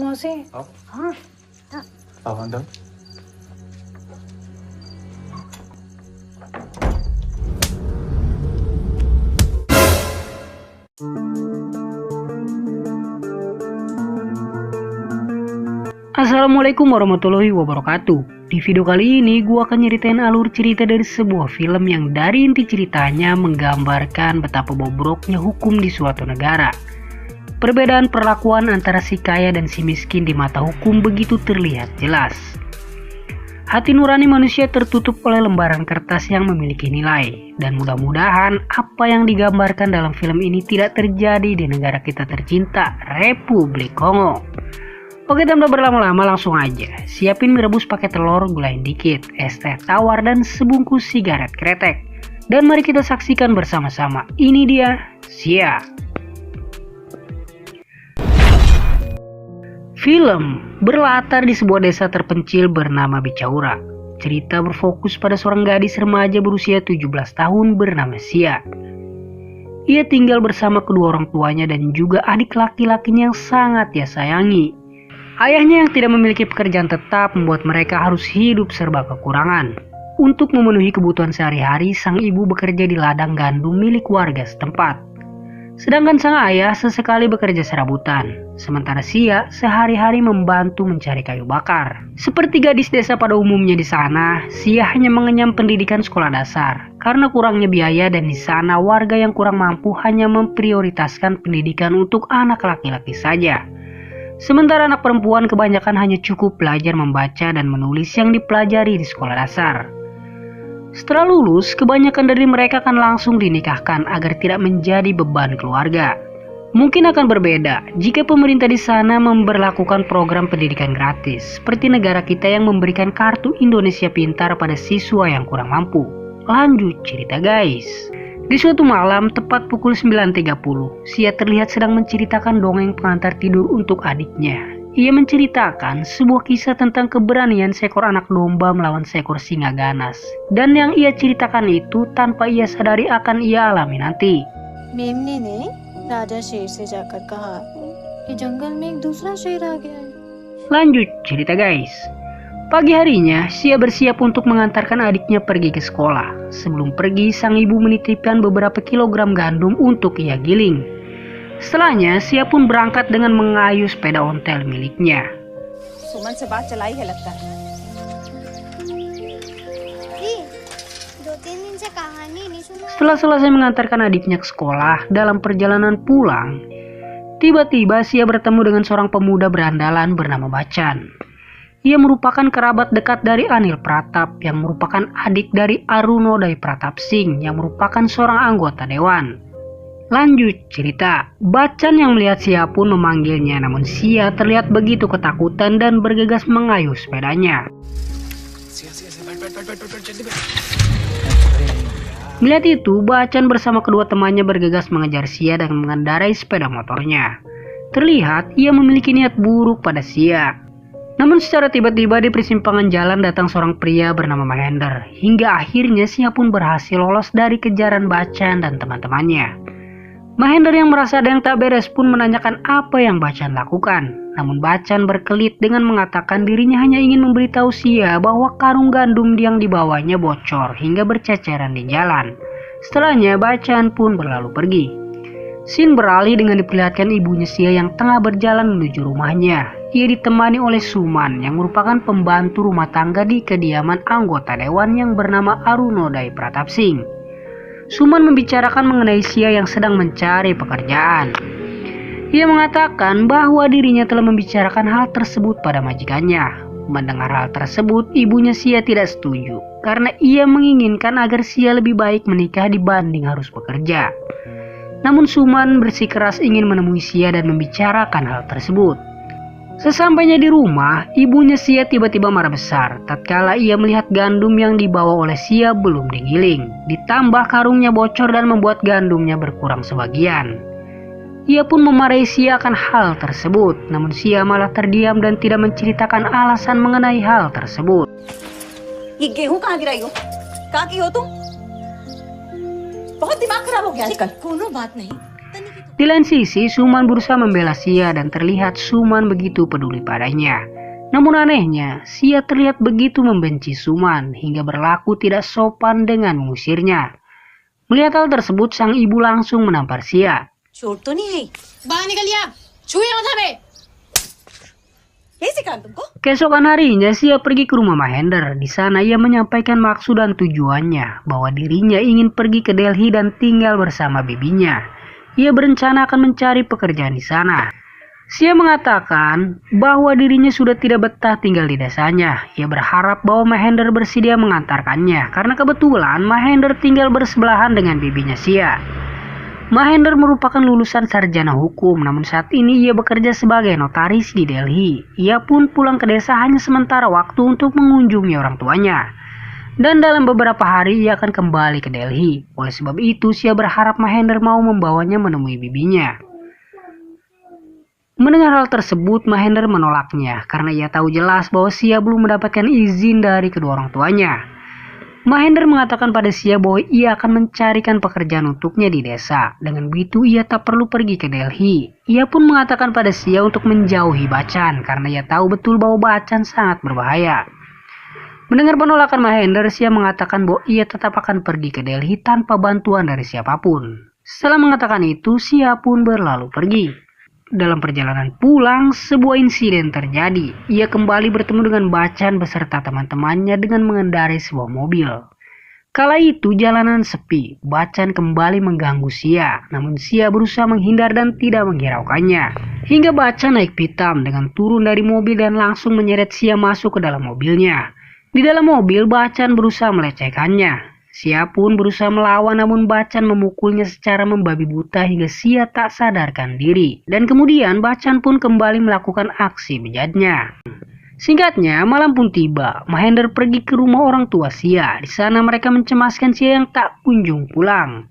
semua sih? Oh. Hah? Dong. Assalamualaikum warahmatullahi wabarakatuh. Di video kali ini gue akan nyeritain alur cerita dari sebuah film yang dari inti ceritanya menggambarkan betapa bobroknya hukum di suatu negara. Perbedaan perlakuan antara si kaya dan si miskin di mata hukum begitu terlihat jelas. Hati nurani manusia tertutup oleh lembaran kertas yang memiliki nilai, dan mudah-mudahan apa yang digambarkan dalam film ini tidak terjadi di negara kita tercinta, Republik Kongo. Oke, tanpa berlama-lama langsung aja. Siapin mie rebus pakai telur, gulain dikit, es teh tawar, dan sebungkus sigaret kretek. Dan mari kita saksikan bersama-sama. Ini dia Sia. Film berlatar di sebuah desa terpencil bernama Bicaura. Cerita berfokus pada seorang gadis remaja berusia 17 tahun bernama Sia. Ia tinggal bersama kedua orang tuanya dan juga adik laki-lakinya yang sangat ia sayangi. Ayahnya yang tidak memiliki pekerjaan tetap membuat mereka harus hidup serba kekurangan. Untuk memenuhi kebutuhan sehari-hari, sang ibu bekerja di ladang gandum milik warga setempat. Sedangkan sang ayah sesekali bekerja serabutan. Sementara Sia sehari-hari membantu mencari kayu bakar. Seperti gadis desa pada umumnya di sana, Sia hanya mengenyam pendidikan sekolah dasar. Karena kurangnya biaya dan di sana warga yang kurang mampu hanya memprioritaskan pendidikan untuk anak laki-laki saja. Sementara anak perempuan kebanyakan hanya cukup belajar membaca dan menulis yang dipelajari di sekolah dasar. Setelah lulus, kebanyakan dari mereka akan langsung dinikahkan agar tidak menjadi beban keluarga. Mungkin akan berbeda jika pemerintah di sana memberlakukan program pendidikan gratis, seperti negara kita yang memberikan kartu Indonesia Pintar pada siswa yang kurang mampu. Lanjut cerita guys. Di suatu malam, tepat pukul 9.30, Sia terlihat sedang menceritakan dongeng pengantar tidur untuk adiknya. Ia menceritakan sebuah kisah tentang keberanian seekor anak domba melawan seekor singa ganas. Dan yang ia ceritakan itu tanpa ia sadari akan ia alami nanti. मेमने ने राजा शेर से जाकर कहा कि जंगल में एक दूसरा शेर आ गया है. Lanjut cerita guys. Pagi harinya, Sia bersiap untuk mengantarkan adiknya pergi ke sekolah. Sebelum pergi, sang ibu menitipkan beberapa kilogram gandum untuk ia giling. Setelahnya, Sia pun berangkat dengan mengayuh sepeda ontel miliknya. सुमन से बात चलाई है लगता है. Setelah selesai mengantarkan adiknya ke sekolah, dalam perjalanan pulang, tiba-tiba Sia bertemu dengan seorang pemuda berandalan bernama Bacan. Ia merupakan kerabat dekat dari Anil Pratap yang merupakan adik dari Arunodai Pratap Singh yang merupakan seorang anggota dewan. Lanjut cerita, Bacan yang melihat Sia pun memanggilnya, namun Sia terlihat begitu ketakutan dan bergegas mengayuh sepedanya. Melihat itu, Bacan bersama kedua temannya bergegas mengejar Sia dan mengendarai sepeda motornya. Terlihat ia memiliki niat buruk pada Sia. Namun secara tiba-tiba di persimpangan jalan datang seorang pria bernama Mahender. Hingga akhirnya Sia pun berhasil lolos dari kejaran Bacan dan teman-temannya. Mahender yang merasa ada yang tak beres pun menanyakan apa yang Bacan lakukan. Namun Bacan berkelit dengan mengatakan dirinya hanya ingin memberitahu Sia bahwa karung gandum yang dibawanya bocor hingga berceceran di jalan. Setelahnya Bacan pun berlalu pergi. Scene beralih dengan diperlihatkan ibunya Sia yang tengah berjalan menuju rumahnya. Ia ditemani oleh Suman yang merupakan pembantu rumah tangga di kediaman anggota dewan yang bernama Arunodai Pratap Singh. Suman membicarakan mengenai Sia yang sedang mencari pekerjaan. Ia mengatakan bahwa dirinya telah membicarakan hal tersebut pada majikannya. Mendengar hal tersebut, ibunya Sia tidak setuju karena ia menginginkan agar Sia lebih baik menikah dibanding harus bekerja. Namun Suman bersikeras ingin menemui Sia dan membicarakan hal tersebut. Sesampainya di rumah, ibunya Sia tiba-tiba marah besar tatkala ia melihat gandum yang dibawa oleh Sia belum digiling. Ditambah karungnya bocor dan membuat gandumnya berkurang sebagian. Ia pun memarahi Sia akan hal tersebut, namun Sia malah terdiam dan tidak menceritakan alasan mengenai hal tersebut. ये गेहूं कहाँ गिराई हो? कहाँ की हो तुम? बहुत दिमाग खराब हो गया आजकल. कोनो बात नहीं. Di lain sisi, Suman berusaha membela Sia dan terlihat Suman begitu peduli padanya. Namun anehnya, Sia terlihat begitu membenci Suman hingga berlaku tidak sopan dengan mengusirnya. Melihat hal tersebut, sang ibu langsung menampar Sia. चोट तो नहीं है बाहर निकलिए आप छुए मत हमें यही सिखाया तुमको Keesokan harinya, Sia pergi ke rumah Mahendra. Di sana ia menyampaikan maksud dan tujuannya bahwa dirinya ingin pergi ke Delhi dan tinggal bersama bibinya. Ia berencana akan mencari pekerjaan di sana. Sia mengatakan bahwa dirinya sudah tidak betah tinggal di desanya. Ia berharap bahwa Mahendra bersedia mengantarkannya karena kebetulan Mahendra tinggal bersebelahan dengan bibinya Sia. Mahendra merupakan lulusan sarjana hukum, namun saat ini ia bekerja sebagai notaris di Delhi. Ia pun pulang ke desa hanya sementara waktu untuk mengunjungi orang tuanya. Dan dalam beberapa hari ia akan kembali ke Delhi. Oleh sebab itu, Sia berharap Mahendra mau membawanya menemui bibinya. Mendengar hal tersebut, Mahendra menolaknya karena ia tahu jelas bahwa Sia belum mendapatkan izin dari kedua orang tuanya. Mahendra mengatakan pada Sia bahwa ia akan mencarikan pekerjaan untuknya di desa. Dengan begitu ia tak perlu pergi ke Delhi. Ia pun mengatakan pada Sia untuk menjauhi Bachchan karena ia tahu betul bahwa Bachchan sangat berbahaya. Mendengar penolakan Mahendra, Sia mengatakan bahwa ia tetap akan pergi ke Delhi tanpa bantuan dari siapapun. Setelah mengatakan itu, Sia pun berlalu pergi. Dalam perjalanan pulang, sebuah insiden terjadi. Ia kembali bertemu dengan Bachchan beserta teman-temannya dengan mengendarai sebuah mobil. Kala itu jalanan sepi. Bachchan kembali mengganggu Sia, namun Sia berusaha menghindar dan tidak menghiraukannya. Hingga Bachchan naik pitam dengan turun dari mobil dan langsung menyeret Sia masuk ke dalam mobilnya. Di dalam mobil, Bachchan berusaha melecehkannya. Sia pun berusaha melawan, namun Bachchan memukulnya secara membabi buta hingga Sia tak sadarkan diri. Dan kemudian Bachchan pun kembali melakukan aksi bejatnya. Singkatnya, malam pun tiba. Mahendra pergi ke rumah orang tua Sia. Di sana mereka mencemaskan Sia yang tak kunjung pulang.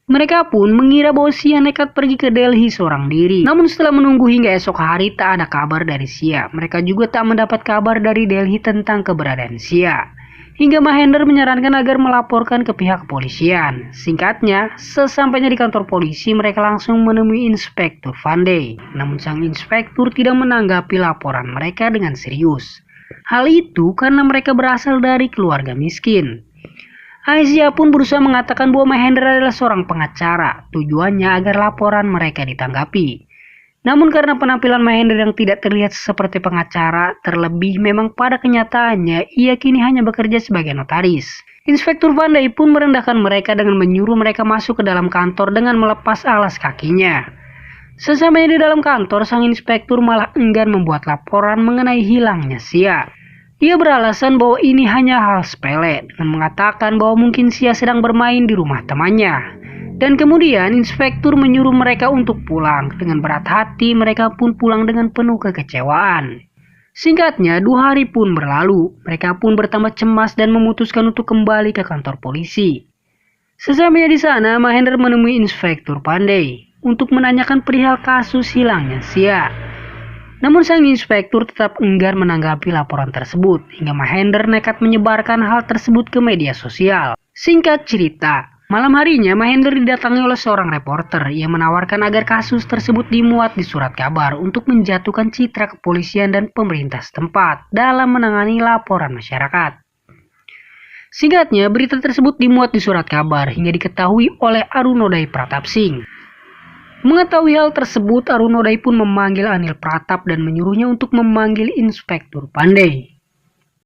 Mereka pun mengira bahwa Sia nekat pergi ke Delhi seorang diri. Namun setelah menunggu hingga esok hari tak ada kabar dari Sia. Mereka juga tak mendapat kabar dari Delhi tentang keberadaan Sia. Hingga Mahendra menyarankan agar melaporkan ke pihak kepolisian. Singkatnya, sesampainya di kantor polisi, mereka langsung menemui Inspektur Pandey. Namun sang inspektur tidak menanggapi laporan mereka dengan serius. Hal itu karena mereka berasal dari keluarga miskin. Aisyah pun berusaha mengatakan bahwa Mahendra adalah seorang pengacara. Tujuannya agar laporan mereka ditanggapi. Namun karena penampilan Mahendra yang tidak terlihat seperti pengacara, terlebih memang pada kenyataannya ia kini hanya bekerja sebagai notaris. Inspektur Pandey pun merendahkan mereka dengan menyuruh mereka masuk ke dalam kantor dengan melepas alas kakinya. Sesampainya di dalam kantor, sang inspektur malah enggan membuat laporan mengenai hilangnya Sia. Ia beralasan bahwa ini hanya hal sepele dengan mengatakan bahwa mungkin Sia sedang bermain di rumah temannya. Dan kemudian inspektur menyuruh mereka untuk pulang. Dengan berat hati mereka pun pulang dengan penuh kekecewaan. Singkatnya 2 hari pun berlalu. Mereka pun bertambah cemas dan memutuskan untuk kembali ke kantor polisi. Sesampainya di sana, Mahendra menemui Inspektur Pandey untuk menanyakan perihal kasus hilangnya Sia. Namun sang inspektur tetap enggan menanggapi laporan tersebut hingga Mahendra nekat menyebarkan hal tersebut ke media sosial. Singkat cerita, malam harinya Mahendra didatangi oleh seorang reporter yang menawarkan agar kasus tersebut dimuat di surat kabar untuk menjatuhkan citra kepolisian dan pemerintah setempat dalam menangani laporan masyarakat. Singkatnya, berita tersebut dimuat di surat kabar hingga diketahui oleh Arunodai Pratap Singh. Mengetahui hal tersebut, Arunodai pun memanggil Anil Pratap dan menyuruhnya untuk memanggil Inspektur Pandey.